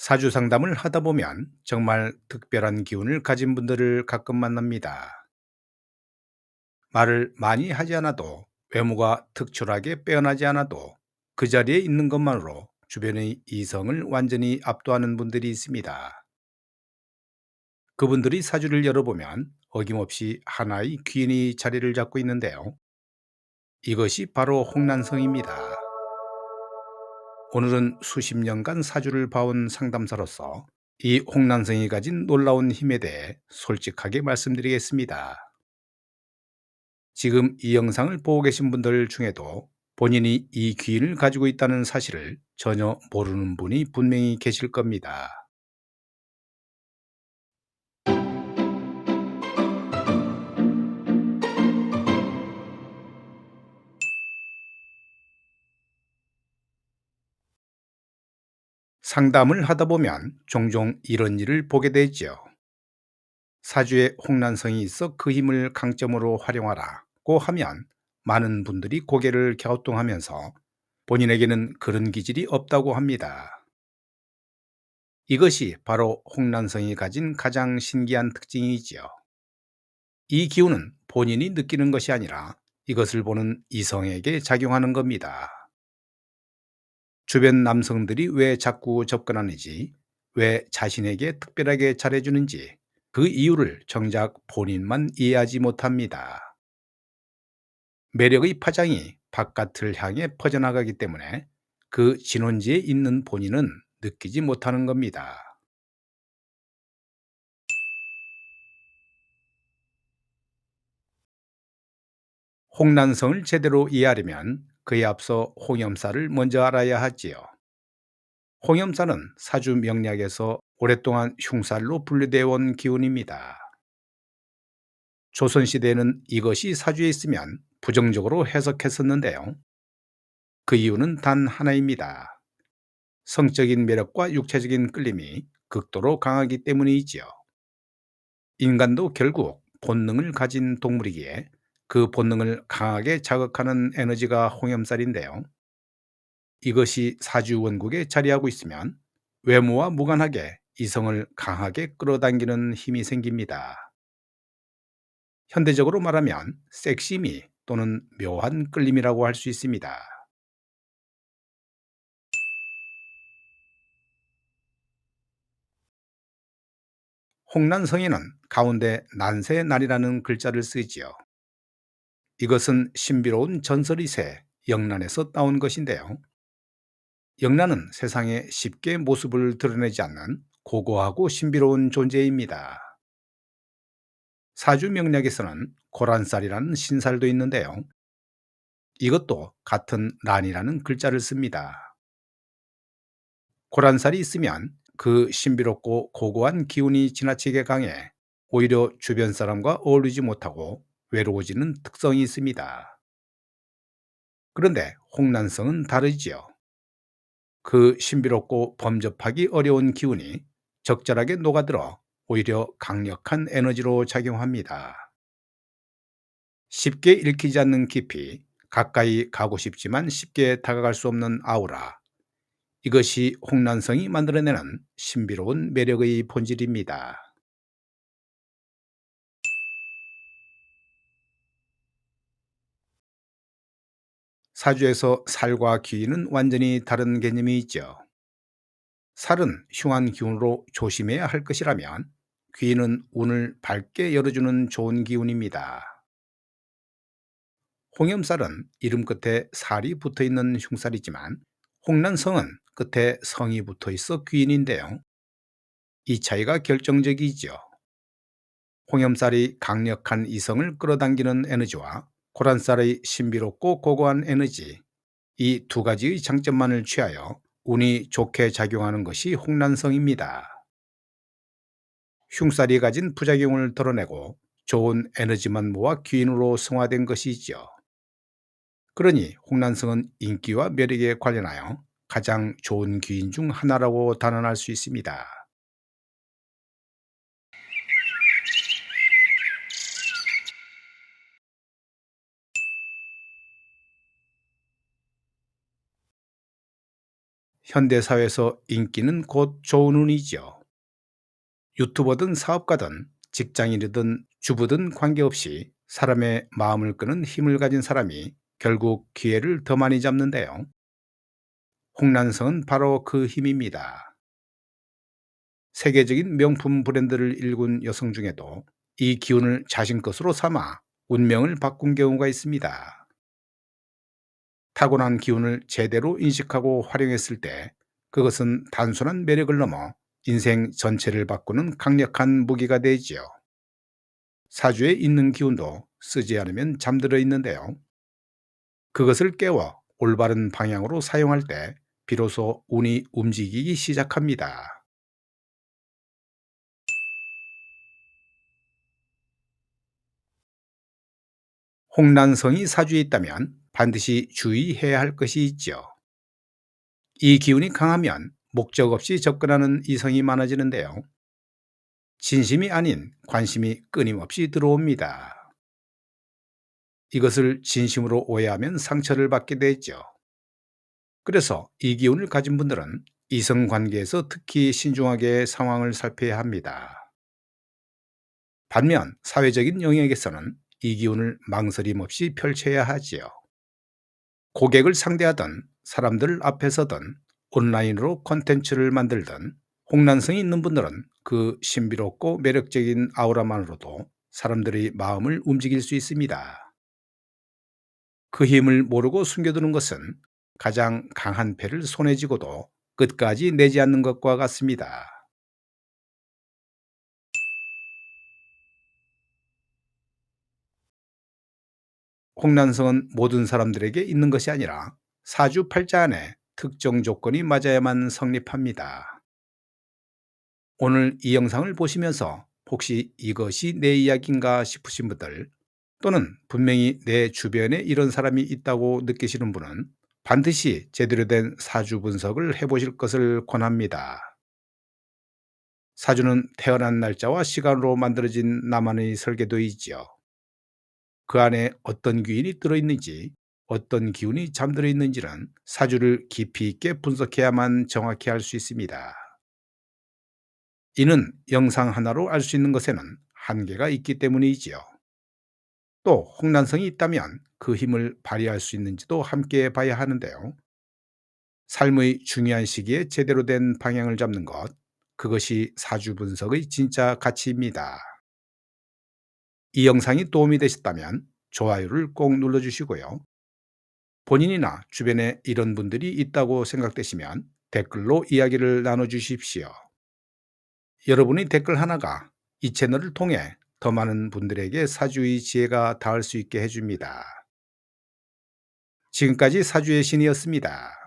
사주 상담을 하다 보면 정말 특별한 기운을 가진 분들을 가끔 만납니다. 말을 많이 하지 않아도, 외모가 특출하게 빼어나지 않아도 그 자리에 있는 것만으로 주변의 이성을 완전히 압도하는 분들이 있습니다. 그분들이 사주를 열어보면 어김없이 하나의 귀인이 자리를 잡고 있는데요. 이것이 바로 홍난성입니다. 오늘은 수십 년간 사주를 봐온 상담사로서 이 홍난성이 가진 놀라운 힘에 대해 솔직하게 말씀드리겠습니다. 지금 이 영상을 보고 계신 분들 중에도 본인이 이 기인을 가지고 있다는 사실을 전혀 모르는 분이 분명히 계실 겁니다. 상담을 하다 보면 종종 이런 일을 보게 되죠. 사주에 홍난성이 있어 그 힘을 강점으로 활용하라고 하면 많은 분들이 고개를 갸우뚱하면서 본인에게는 그런 기질이 없다고 합니다. 이것이 바로 홍난성이 가진 가장 신기한 특징이지요. 이 기운은 본인이 느끼는 것이 아니라 이것을 보는 이성에게 작용하는 겁니다. 주변 남성들이 왜 자꾸 접근하는지, 왜 자신에게 특별하게 잘해주는지 그 이유를 정작 본인만 이해하지 못합니다. 매력의 파장이 바깥을 향해 퍼져나가기 때문에 그 진원지에 있는 본인은 느끼지 못하는 겁니다. 홍난성을 제대로 이해하려면 그에 앞서 홍염사를 먼저 알아야 하지요. 홍염사는 사주 명리학에서 오랫동안 흉살로 분류되어 온 기운입니다. 조선시대에는 이것이 사주에 있으면 부정적으로 해석했었는데요. 그 이유는 단 하나입니다. 성적인 매력과 육체적인 끌림이 극도로 강하기 때문이지요. 인간도 결국 본능을 가진 동물이기에 그 본능을 강하게 자극하는 에너지가 홍염살인데요. 이것이 사주 원국에 자리하고 있으면 외모와 무관하게 이성을 강하게 끌어당기는 힘이 생깁니다. 현대적으로 말하면 섹시미 또는 묘한 끌림이라고 할 수 있습니다. 홍난성에는 가운데 난세난이라는 글자를 쓰지요. 이것은 신비로운 전설의 새 영란에서 따온 것인데요. 영란은 세상에 쉽게 모습을 드러내지 않는 고고하고 신비로운 존재입니다. 사주 명리학에서는 고란살이라는 신살도 있는데요. 이것도 같은 란이라는 글자를 씁니다. 고란살이 있으면 그 신비롭고 고고한 기운이 지나치게 강해 오히려 주변 사람과 어울리지 못하고 외로워지는 특성이 있습니다. 그런데 홍난성은 다르지요. 그 신비롭고 범접하기 어려운 기운이 적절하게 녹아들어 오히려 강력한 에너지로 작용합니다. 쉽게 읽히지 않는 깊이, 가까이 가고 싶지만 쉽게 다가갈 수 없는 아우라. 이것이 홍난성이 만들어내는 신비로운 매력의 본질입니다. 사주에서 살과 귀는 완전히 다른 개념이 있죠. 살은 흉한 기운으로 조심해야 할 것이라면 귀는 운을 밝게 열어주는 좋은 기운입니다. 홍염살은 이름 끝에 살이 붙어 있는 흉살이지만 홍난성은 끝에 성이 붙어 있어 귀인인데요. 이 차이가 결정적이지요. 홍염살이 강력한 이성을 끌어당기는 에너지와 고란살의 신비롭고 고고한 에너지, 이 두 가지의 장점만을 취하여 운이 좋게 작용하는 것이 홍난성입니다. 흉살이 가진 부작용을 덜어내고 좋은 에너지만 모아 귀인으로 성화된 것이지요. 그러니 홍난성은 인기와 매력에 관련하여 가장 좋은 귀인 중 하나라고 단언할 수 있습니다. 현대사회에서 인기는 곧 좋은 운이지요. 유튜버든 사업가든 직장인이든 주부든 관계없이 사람의 마음을 끄는 힘을 가진 사람이 결국 기회를 더 많이 잡는데요. 홍란성은 바로 그 힘입니다. 세계적인 명품 브랜드를 일군 여성 중에도 이 기운을 자신 것으로 삼아 운명을 바꾼 경우가 있습니다. 타고난 기운을 제대로 인식하고 활용했을 때 그것은 단순한 매력을 넘어 인생 전체를 바꾸는 강력한 무기가 되지요. 사주에 있는 기운도 쓰지 않으면 잠들어 있는데요. 그것을 깨워 올바른 방향으로 사용할 때 비로소 운이 움직이기 시작합니다. 홍란성이 사주에 있다면 반드시 주의해야 할 것이 있죠. 이 기운이 강하면 목적 없이 접근하는 이성이 많아지는데요. 진심이 아닌 관심이 끊임없이 들어옵니다. 이것을 진심으로 오해하면 상처를 받게 되죠. 그래서 이 기운을 가진 분들은 이성관계에서 특히 신중하게 상황을 살펴야 합니다. 반면 사회적인 영역에서는 이 기운을 망설임 없이 펼쳐야 하지요. 고객을 상대하든 사람들 앞에서든 온라인으로 콘텐츠를 만들든 홍란성이 있는 분들은 그 신비롭고 매력적인 아우라만으로도 사람들의 마음을 움직일 수 있습니다. 그 힘을 모르고 숨겨두는 것은 가장 강한 패를 손에 쥐고도 끝까지 내지 않는 것과 같습니다. 홍란성은 모든 사람들에게 있는 것이 아니라 사주팔자 안에 특정 조건이 맞아야만 성립합니다. 오늘 이 영상을 보시면서 혹시 이것이 내 이야기인가 싶으신 분들, 또는 분명히 내 주변에 이런 사람이 있다고 느끼시는 분은 반드시 제대로 된 사주 분석을 해보실 것을 권합니다. 사주는 태어난 날짜와 시간으로 만들어진 나만의 설계도이지요. 그 안에 어떤 귀인이 들어있는지, 어떤 기운이 잠들어 있는지는 사주를 깊이 있게 분석해야만 정확히 알 수 있습니다. 이는 영상 하나로 알 수 있는 것에는 한계가 있기 때문이지요. 또 홍란성이 있다면 그 힘을 발휘할 수 있는지도 함께 봐야 하는데요. 삶의 중요한 시기에 제대로 된 방향을 잡는 것, 그것이 사주 분석의 진짜 가치입니다. 이 영상이 도움이 되셨다면 좋아요를 꼭 눌러주시고요. 본인이나 주변에 이런 분들이 있다고 생각되시면 댓글로 이야기를 나눠주십시오. 여러분의 댓글 하나가 이 채널을 통해 더 많은 분들에게 사주의 지혜가 닿을 수 있게 해줍니다. 지금까지 사주의 신이었습니다.